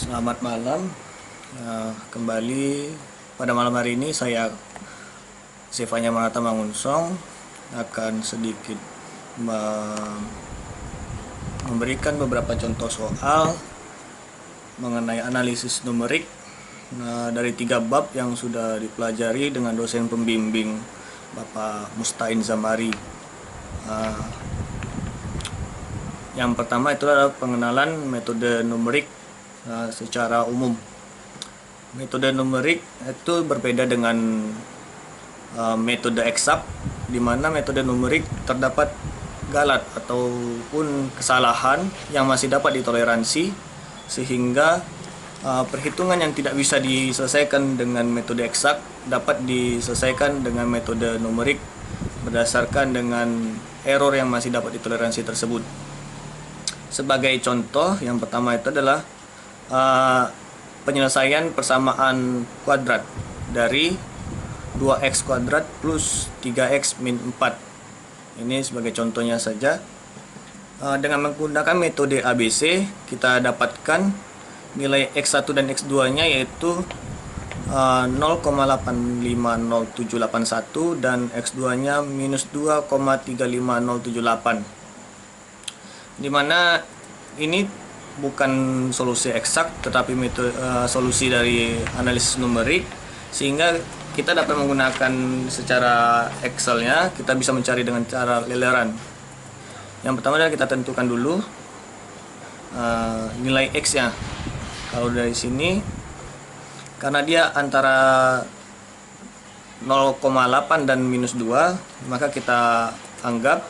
Selamat malam. Kembali pada malam hari ini saya Zevanya Manata Mangunsong akan sedikit memberikan beberapa contoh soal mengenai analisis numerik dari 3 bab yang sudah dipelajari dengan dosen pembimbing Bapak Mustain Zamari. Yang pertama itu adalah pengenalan metode numerik secara umum. Metode numerik itu berbeda dengan metode eksak, di mana metode numerik terdapat galat ataupun kesalahan yang masih dapat ditoleransi, sehingga perhitungan yang tidak bisa diselesaikan dengan metode eksak dapat diselesaikan dengan metode numerik berdasarkan dengan error yang masih dapat ditoleransi tersebut. Sebagai contoh, yang pertama itu adalah penyelesaian persamaan kuadrat dari 2x kuadrat plus 3x min 4. Ini sebagai contohnya saja. Dengan menggunakan metode ABC, kita dapatkan nilai x1 dan x2 nya yaitu 0,850781 dan x2 nya minus 2,35078, dimana ini bukan solusi eksak tetapi solusi dari analisis numerik, sehingga kita dapat menggunakan secara Excel-nya, kita bisa mencari dengan cara leleran. Yang pertama adalah kita tentukan dulu nilai X-nya. Kalau dari sini, karena dia antara 0,8 dan minus 2, maka kita anggap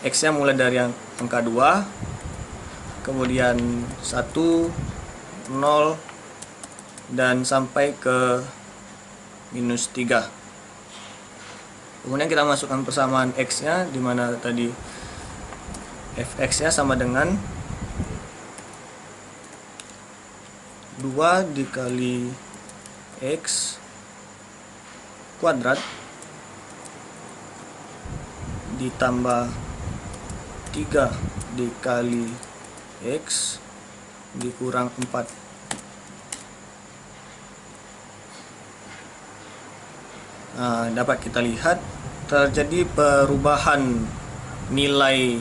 X-nya mulai dari angka 2, kemudian 1, 0, dan sampai ke minus 3. Kemudian kita masukkan persamaan X-nya, di mana tadi Fx-nya sama dengan 2 dikali X kuadrat ditambah 3 dikali X dikurang 4. Dapat kita lihat terjadi perubahan nilai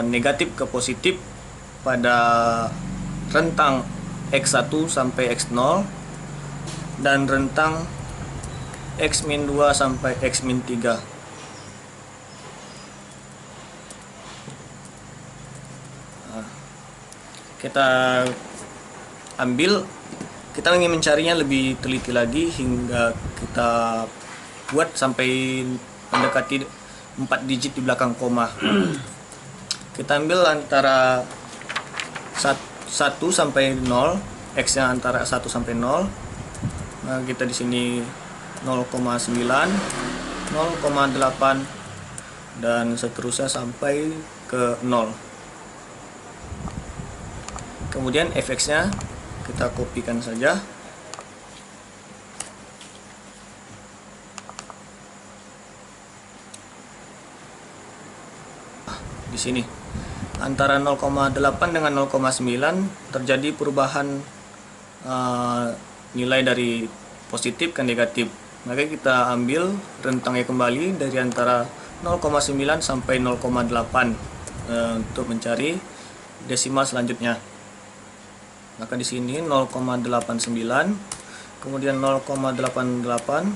negatif ke positif pada rentang X1 sampai X0 dan rentang X-2 sampai X-3. Kita ingin mencarinya lebih teliti lagi hingga kita buat sampai mendekati 4 digit di belakang koma. Kita ambil antara 1 sampai 0, X-nya antara 1 sampai 0. Nah, kita di sini 0,9, 0,8 dan seterusnya sampai ke 0. Kemudian fx-nya kita kopikan saja. Di sini antara 0,8 dengan 0,9 terjadi perubahan nilai dari positif ke negatif. Maka kita ambil rentangnya kembali dari antara 0,9 sampai 0,8 untuk mencari desimal selanjutnya. Maka di sini 0,89, kemudian 0,88,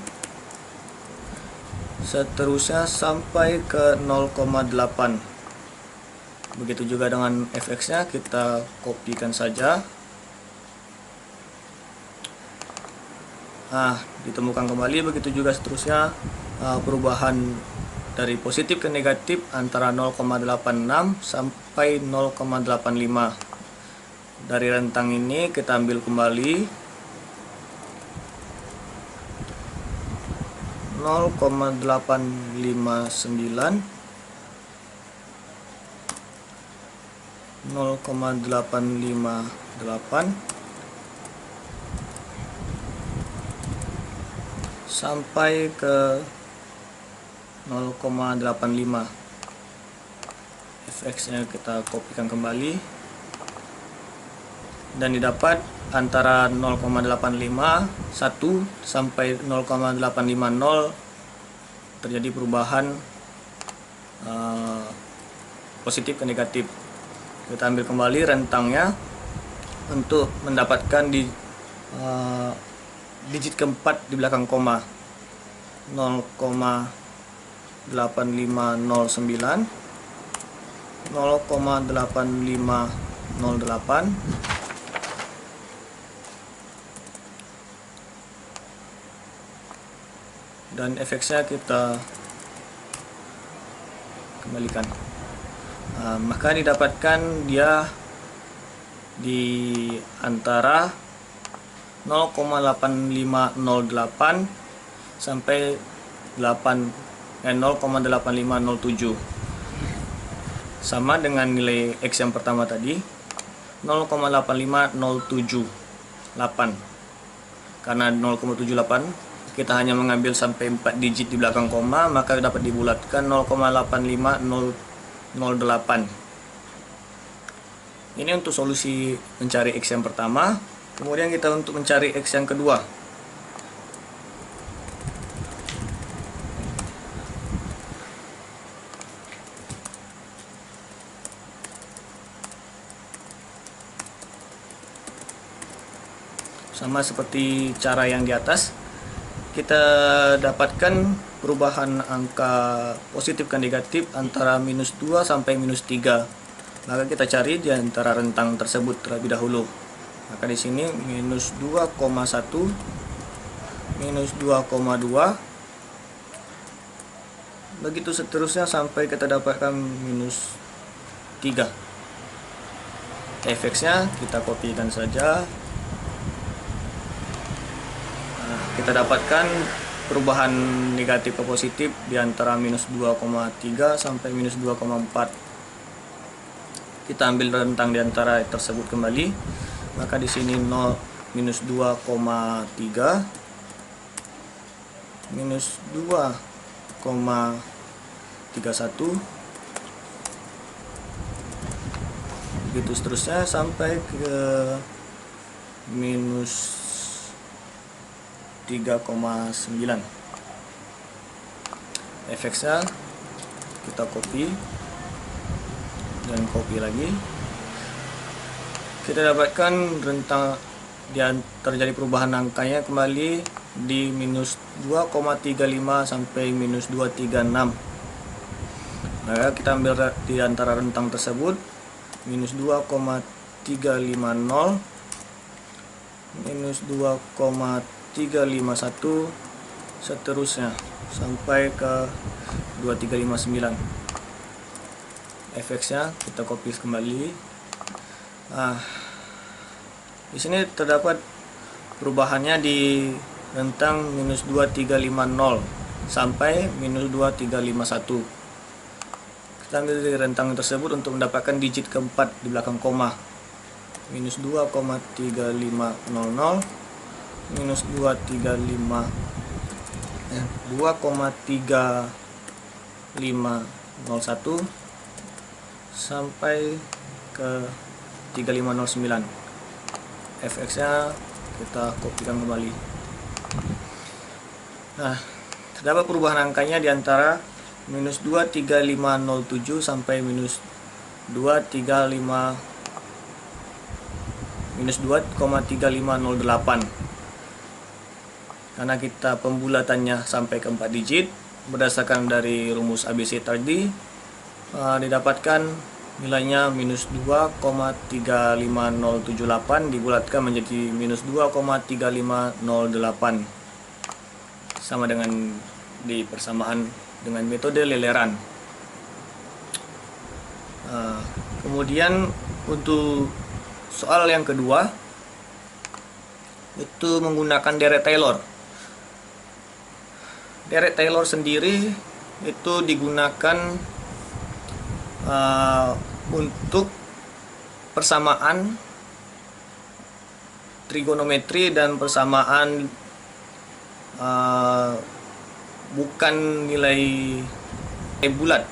seterusnya sampai ke 0,8. Begitu juga dengan fx-nya, kita kopikan saja. Ditemukan kembali, begitu juga seterusnya perubahan dari positif ke negatif antara 0,86 sampai 0,85. Dari rentang ini kita ambil kembali 0,859, 0,858 sampai ke 0,85. Fx-nya kita kopikan kembali. dan didapat antara 0,851 sampai 0,850 terjadi perubahan positif ke negatif. Kita ambil kembali rentangnya untuk mendapatkan di digit keempat di belakang koma, 0,8509, 0,8508, dan efeknya kita kembalikan. Maka didapatkan dia di antara 0,8508 sampai 0,8507, sama dengan nilai X yang pertama tadi, 0,85078. Karena 0,78 kita hanya mengambil sampai 4 digit di belakang koma, maka dapat dibulatkan 0,85008. Ini untuk solusi mencari X yang pertama. Kemudian kita untuk mencari X yang kedua. Sama seperti cara yang di atas, kita dapatkan perubahan angka positif ke negatif antara -2 sampai -3. Maka kita cari di antara rentang tersebut terlebih dahulu. Maka di sini -2,1, -2,2, begitu seterusnya sampai kita dapatkan -3. Efeknya kita kopikan saja. Kita dapatkan perubahan negatif ke positif di antara -2,3 sampai -2,4. Kita ambil rentang di antara tersebut kembali. Maka di sini -2,3, -2,31, begitu seterusnya sampai ke -3,9. Efeknya kita copy dan copy lagi. Kita dapatkan rentang yang terjadi perubahan angkanya kembali di -2,35 sampai -2,36. Maka kita ambil di antara rentang tersebut -2,350, -2,351, seterusnya sampai ke 2,359. Efeknya kita copy kembali. Di sini terdapat perubahannya di rentang -2,350 sampai -2,351. Kita ambil dari rentang tersebut untuk mendapatkan digit keempat di belakang koma, -2,3500, -2,3501 sampai ke 3509. Efeknya kita kopikan kembali. Terdapat perubahan angkanya di antara -2,3507 sampai -2,3508. Karena kita pembulatannya sampai ke 4 digit berdasarkan dari rumus ABC tadi, didapatkan nilainya -2,35078 dibulatkan menjadi -2,3508, sama dengan di persamaan dengan metode leleran. Kemudian untuk soal yang kedua itu menggunakan deret Taylor. Deret Taylor sendiri itu digunakan untuk persamaan trigonometri dan persamaan bukan nilai bulat.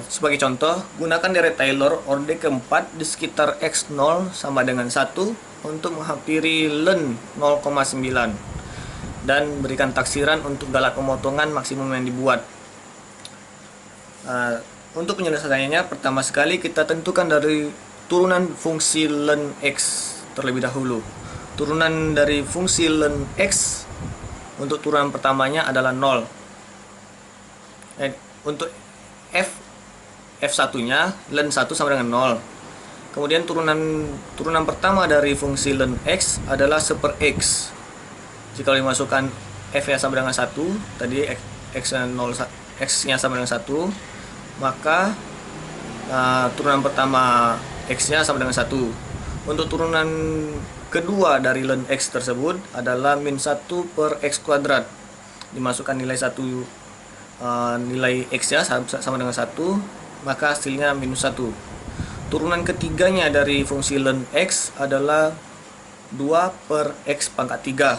Sebagai contoh, gunakan deret Taylor orde keempat di sekitar X0 sama dengan 1 untuk menghampiri len 0,9 dan berikan taksiran untuk galat pemotongan maksimum yang dibuat. Untuk penyelesaiannya, pertama sekali kita tentukan dari turunan fungsi len X terlebih dahulu. Turunan dari fungsi len X untuk turunan pertamanya adalah 0. Untuk F1-nya len 1 sama dengan 0. Kemudian turunan pertama dari fungsi len X adalah 1/X. Jika dimasukkan F-nya sama dengan 1, tadi X-nya sama dengan 1, maka turunan pertama X-nya sama dengan 1. Untuk turunan kedua dari len X tersebut adalah -1/X². Dimasukkan nilai 1, nilai X-nya sama dengan 1, maka hasilnya -1. Turunan ketiganya dari fungsi len X adalah 2/X⁻3.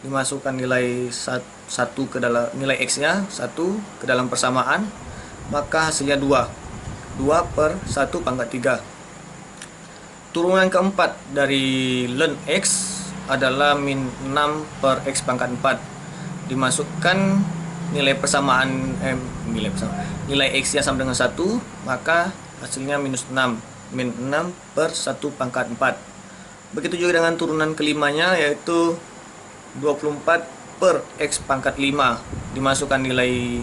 Dimasukkan nilai 1 ke dalam nilai X-nya 1 ke dalam persamaan, maka hasilnya 2/1/3. Turunan keempat dari len X adalah -6/X⁻4. Dimasukkan nilai persamaan nilai X-nya sama dengan 1, maka hasilnya -6, -6/1/4. Begitu juga dengan turunan kelimanya, yaitu 24/X⁻5. Dimasukkan nilai,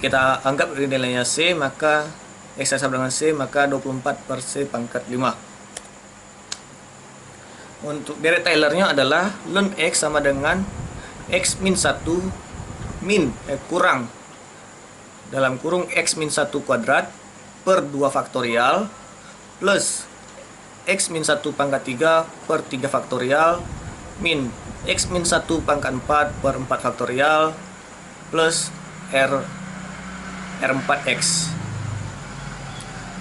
kita anggap nilainya C, maka X sama dengan C, maka 24/C⁻5. Untuk deret Taylor-nya adalah len X sama dengan X-1 kurang dalam kurung X-1 kuadrat per 2 faktorial plus X-1 pangkat 3 per 3 faktorial min X-1 pangkat 4 per 4 faktorial plus R4X.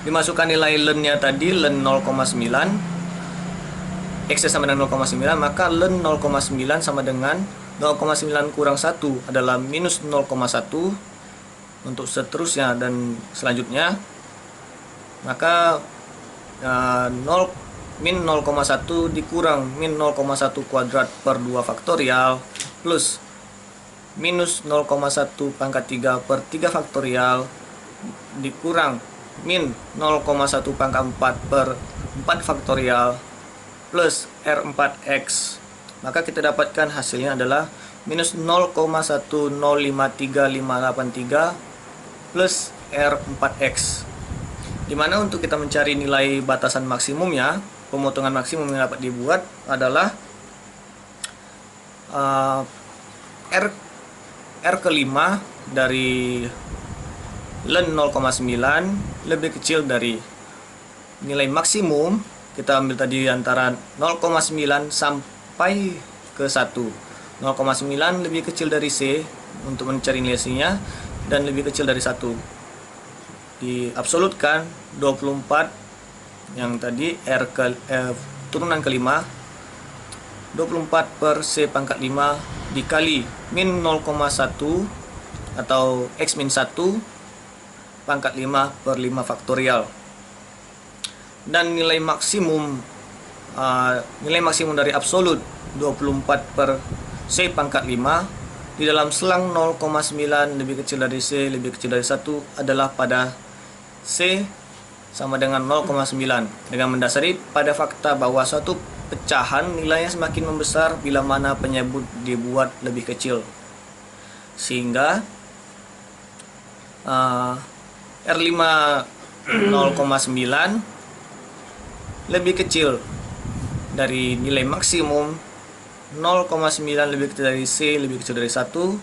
Dimasukkan nilai len-nya tadi, len 0,9, X sama dengan 0,9, maka len 0,9 sama dengan 0,9 kurang 1 adalah -0,1 untuk seterusnya dan selanjutnya. Maka -0,1 dikurang -0,1 kuadrat per 2 faktorial plus -0,1 pangkat 3 per 3 faktorial dikurang -0,1 pangkat 4 per 4 faktorial plus R4X. Maka kita dapatkan hasilnya adalah -0,1053583 plus R4X. Dimana untuk kita mencari nilai batasan maksimumnya, pemotongan maksimum yang dapat dibuat adalah R kelima dari len 0,9 lebih kecil dari nilai maksimum. Kita ambil tadi antara 0,9 sampai ke 1. 0,9 lebih kecil dari C untuk mencari nilai C-nya dan lebih kecil dari 1. Diabsolutkan 24 yang tadi turunan kelima, 24/C⁻5 dikali -0,1 atau X-1 pangkat 5 per 5 faktorial. Dan nilai maksimum dari absolut 24/C⁻5 di dalam selang 0,9 lebih kecil dari C lebih kecil dari 1 adalah pada C sama dengan 0,9, dengan mendasari pada fakta bahwa suatu pecahan nilainya semakin membesar bila mana penyebut dibuat lebih kecil, sehingga R5 0,9 lebih kecil dari nilai maksimum 0,9 lebih kecil dari C lebih kecil dari 1.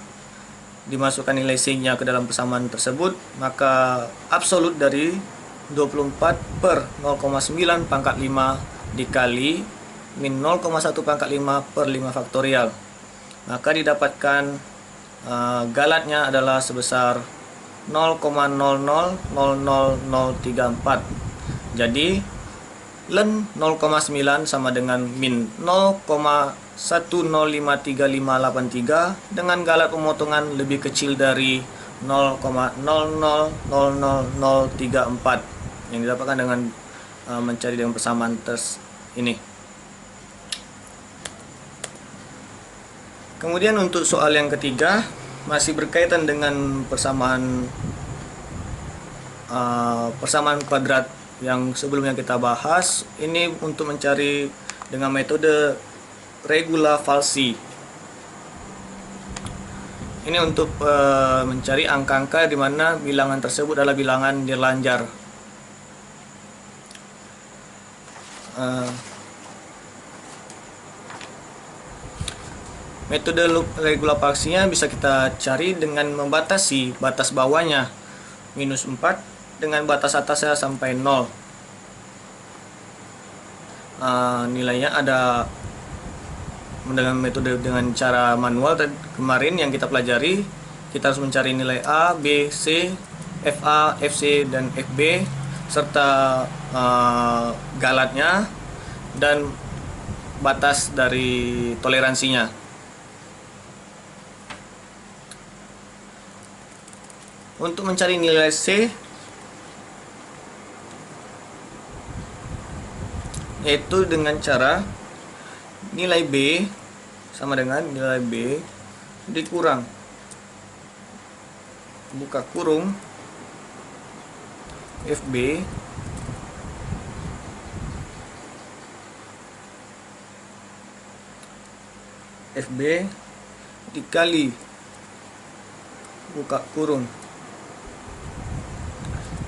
Dimasukkan nilai C-nya ke dalam persamaan tersebut, maka absolut dari 24/0,9 pangkat 5 dikali -0,1 pangkat 5 per 5 faktorial, maka didapatkan galatnya adalah sebesar 0,000034. Jadi len 0,9 sama dengan min 0,1053583 dengan galat pemotongan lebih kecil dari 0,000034 yang didapatkan dengan mencari dengan persamaan ini. Kemudian untuk soal yang ketiga masih berkaitan dengan persamaan kuadrat yang sebelumnya kita bahas. Ini untuk mencari dengan metode regula falsi. Ini untuk mencari angka-angka di mana bilangan tersebut adalah bilangan nirlanjar. Metode regula falsinya bisa kita cari dengan membatasi batas bawahnya minus 4 dengan batas atasnya sampai 0. Nilainya ada dengan metode dengan cara manual kemarin yang kita pelajari. Kita harus mencari nilai A, B, C, FA, FC, dan FB serta galatnya dan batas dari toleransinya. Untuk mencari nilai C, yaitu dengan cara nilai B sama dengan nilai B dikurang buka kurung FB dikali buka kurung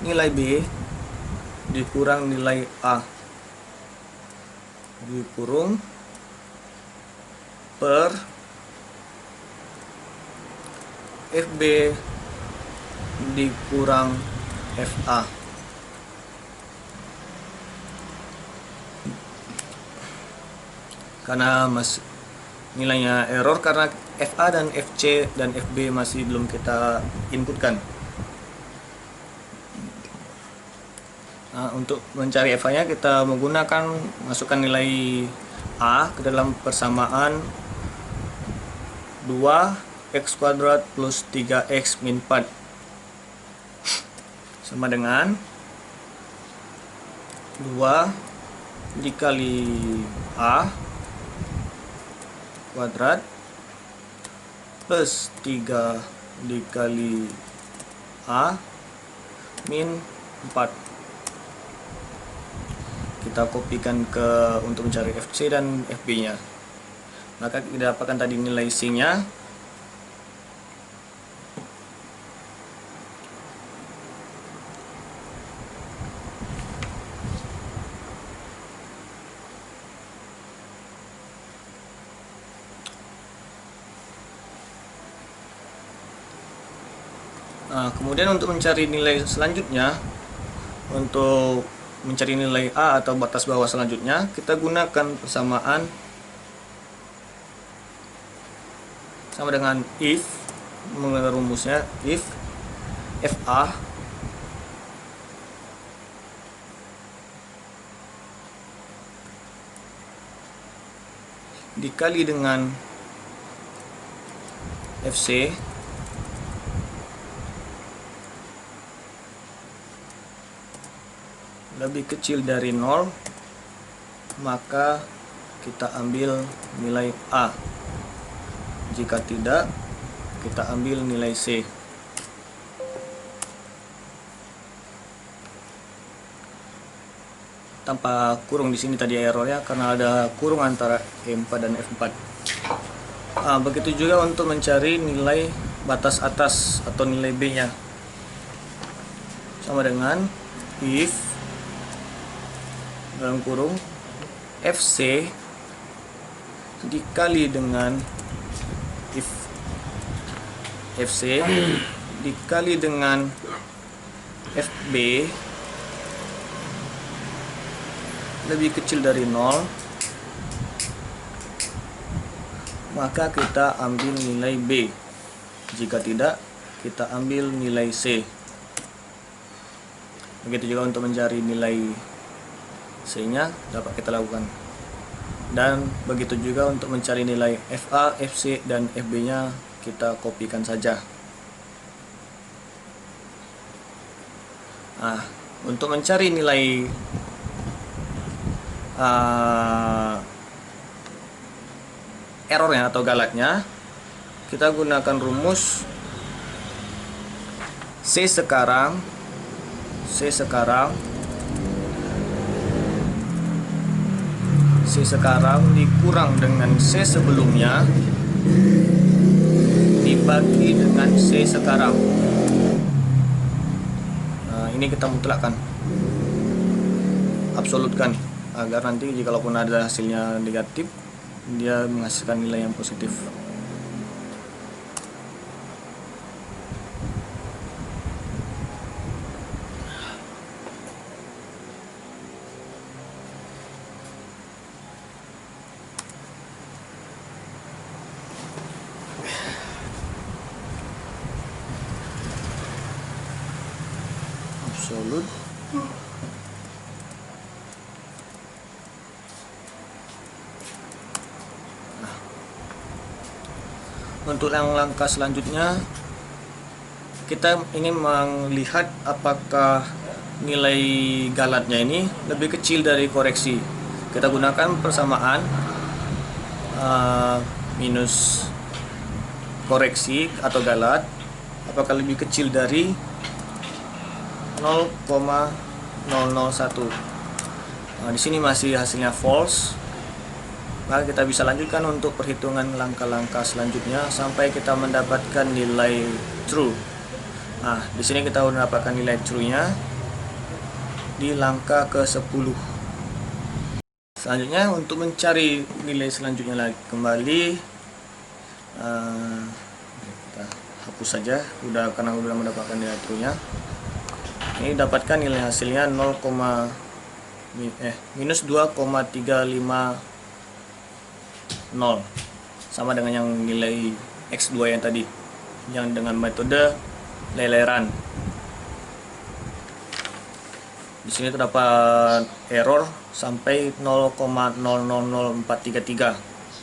nilai B dikurang nilai A dikurung per FB dikurang FA. Karena nilainya error karena FA dan FC dan FB masih belum kita inputkan. Untuk mencari FA-nya kita menggunakan masukkan nilai A ke dalam persamaan 2x kuadrat plus 3x min 4 sama dengan 2 dikali A kuadrat plus 3 dikali A min 4. Kita kopikan untuk mencari FC dan FB nya, maka kita dapatkan tadi nilai C nya kemudian untuk mencari nilai selanjutnya, untuk mencari nilai A atau batas bawah selanjutnya, kita gunakan persamaan sama dengan if, rumusnya if FA dikali dengan FC lebih kecil dari 0, maka kita ambil nilai A. Jika tidak, kita ambil nilai C. Tanpa kurung di sini tadi errornya karena ada kurung antara E4 dan F4. Begitu juga untuk mencari nilai batas atas atau nilai B-nya. Sama dengan if dalam kurung FC dikali dengan if FC dikali dengan FB lebih kecil dari 0, maka kita ambil nilai B. Jika tidak, kita ambil nilai C. Begitu juga untuk mencari nilai C-nya dapat kita lakukan. Dan begitu juga untuk mencari nilai FA, FC, dan FB-nya kita kopikan saja. Nah, untuk mencari nilai errornya atau galatnya, kita gunakan rumus C sekarang dikurang dengan C sebelumnya dibagi dengan C sekarang. Nah, ini kita mutlakkan, absolutkan, agar nanti jikalaupun ada hasilnya negatif, dia menghasilkan nilai yang positif. Absolut untuk yang langkah selanjutnya, kita ingin melihat apakah nilai galatnya ini lebih kecil dari koreksi. Kita gunakan persamaan minus koreksi atau galat, apakah lebih kecil dari 0,001. Nah, di sini masih hasilnya false. Maka kita bisa lanjutkan untuk perhitungan langkah-langkah selanjutnya sampai kita mendapatkan nilai true. Nah, di sini kita mendapatkan nilai true-nya di langkah ke-10. Selanjutnya, untuk mencari nilai selanjutnya lagi kembali, kita hapus saja karena sudah mendapatkan nilai true-nya. Ini dapatkan nilai hasilnya minus 2,350, sama dengan yang nilai X2 yang tadi, yang dengan metode leleran. Di sini terdapat error sampai 0,000433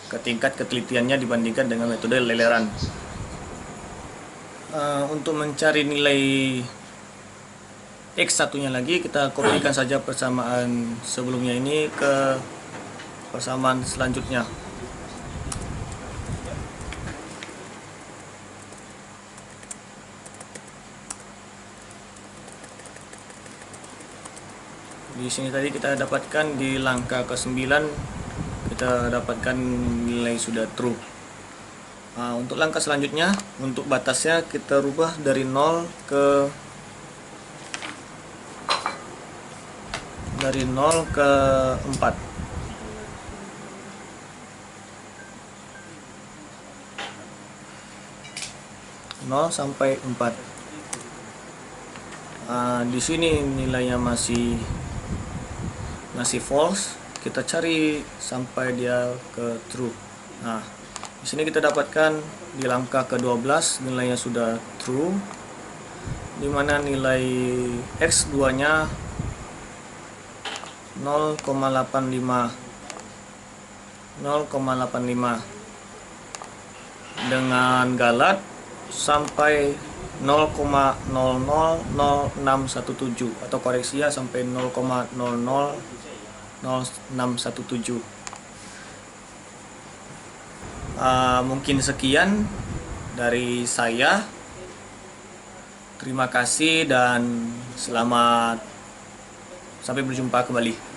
ke tingkat ketelitiannya dibandingkan dengan metode leleran. Untuk mencari nilai X1-nya lagi, kita kopikan saja persamaan sebelumnya ini ke persamaan selanjutnya. Di sini tadi kita dapatkan di langkah ke-9, kita dapatkan nilai sudah true. Nah, untuk langkah selanjutnya, untuk batasnya kita rubah dari 0 ke 4. 0 sampai 4. Di sini nilainya masih false. Kita cari sampai dia ke true. Nah, di sini kita dapatkan di langkah ke-12 nilainya sudah true, di mana nilai X2-nya 0,85 dengan galat sampai 0,000617 atau koreksinya sampai 0,000617. Mungkin sekian dari saya. Terima kasih dan selamat, sampai berjumpa kembali.